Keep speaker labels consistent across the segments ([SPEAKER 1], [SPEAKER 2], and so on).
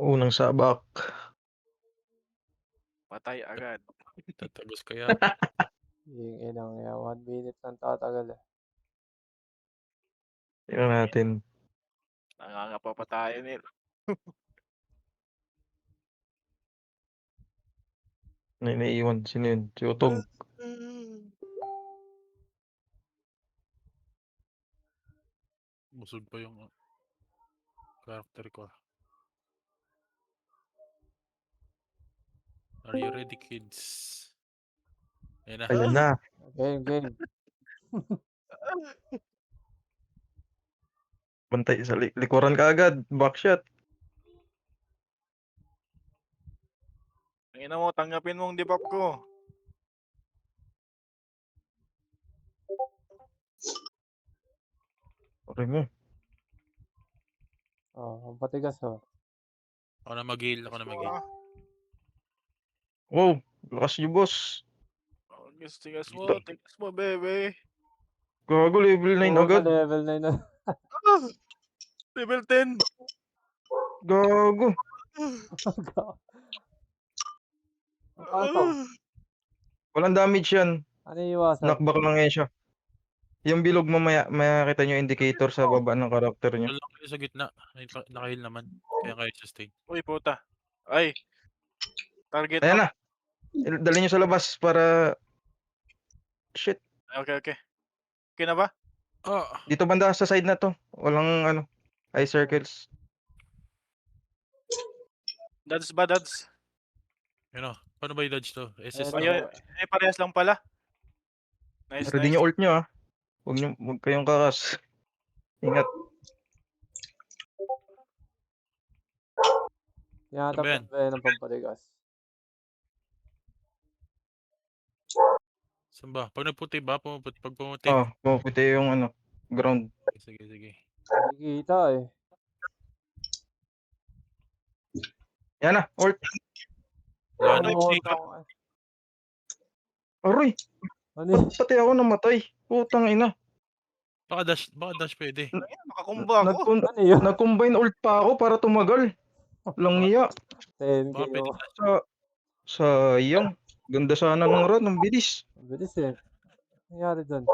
[SPEAKER 1] Unang sabak.
[SPEAKER 2] Patay agad.
[SPEAKER 3] Tatagos kaya?
[SPEAKER 4] Yung inang yan, 1 minute lang tatagal eh.
[SPEAKER 1] Tingnan natin.
[SPEAKER 2] Nangangapa pa tayo nito.
[SPEAKER 1] May naiiwan. Sino yun? Si Utong.
[SPEAKER 3] Busog pa yung character ko. Are you ready, kids? Ayan na.
[SPEAKER 1] Ayan na.
[SPEAKER 4] Game.
[SPEAKER 1] Bantay sa likuran ka agad. Backshot.
[SPEAKER 2] Ang ina mo, tanggapin mo ang debuff ko.
[SPEAKER 1] Okay mo.
[SPEAKER 4] Oh, ang patigas oh.
[SPEAKER 3] Ako na mag-heal.
[SPEAKER 1] Wow. Lakas niyo, boss.
[SPEAKER 2] Tigas mo, bebe.
[SPEAKER 1] Gago, level 9
[SPEAKER 4] Puta,
[SPEAKER 1] agad.
[SPEAKER 4] level 9 na.
[SPEAKER 2] Level 10.
[SPEAKER 1] Gago.
[SPEAKER 4] Ano to?
[SPEAKER 1] Walang damage yan.
[SPEAKER 4] Ano yung iwasan?
[SPEAKER 1] Knockback lang yan siya. Yung bilog mamaya, makita nyo indicator sa baba ng karakter nyo.
[SPEAKER 3] Wala kayo sa gitna. Naka-heal naman. Kaya kayo sustain.
[SPEAKER 2] Uy, puta. Ay. Target
[SPEAKER 1] Ayan
[SPEAKER 2] mo.
[SPEAKER 1] na. Dali nyo sa labas para... Shit.
[SPEAKER 2] Okay. Okay na ba?
[SPEAKER 1] Dito banda sa side na to. Walang ano. Eye circles.
[SPEAKER 2] Dads ba, dads?
[SPEAKER 3] Yun o. Paano ba i-dodge to? SS
[SPEAKER 4] Ayun.
[SPEAKER 3] na.
[SPEAKER 2] Ay, parehas lang pala. Nice.
[SPEAKER 1] Ready nyo ult nyo, ah. Huwag kayong kakas. Ingat.
[SPEAKER 4] Tinatapat ba yan ng pampatigas?
[SPEAKER 3] Saan ba? Pag nagputi ba? Pag pumuti?
[SPEAKER 1] Puputi yung ano. Ground.
[SPEAKER 3] Sige.
[SPEAKER 4] Hindi kita eh.
[SPEAKER 1] Yan na. Ult.
[SPEAKER 3] Wala na.
[SPEAKER 4] Oo,
[SPEAKER 1] Aroy.
[SPEAKER 4] ano yun?
[SPEAKER 1] Pati ako namatay. Putang ina.
[SPEAKER 3] Baka dash pwede.
[SPEAKER 2] Nakakumba ako.
[SPEAKER 4] Ano yun?
[SPEAKER 1] Nag-combine ult pa ako para tumagal. Langya.
[SPEAKER 4] 10k
[SPEAKER 3] Baka pwede
[SPEAKER 4] oh.
[SPEAKER 3] dash.
[SPEAKER 1] Sayang. Ganda sana ng run. Ang bilis.
[SPEAKER 4] Ang bilis eh. Nangyari dun?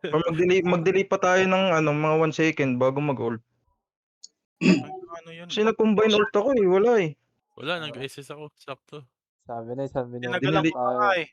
[SPEAKER 1] Or mag-delay pa tayo ng mga 1 second bago mag-ult.
[SPEAKER 2] Ano yun?
[SPEAKER 1] Kasi nag-combine ult ako eh. Wala eh.
[SPEAKER 3] Wala, nag-SS ako. Sakto.
[SPEAKER 4] Sabi na isang minuto.
[SPEAKER 2] Tinagalan ko pa nga eh.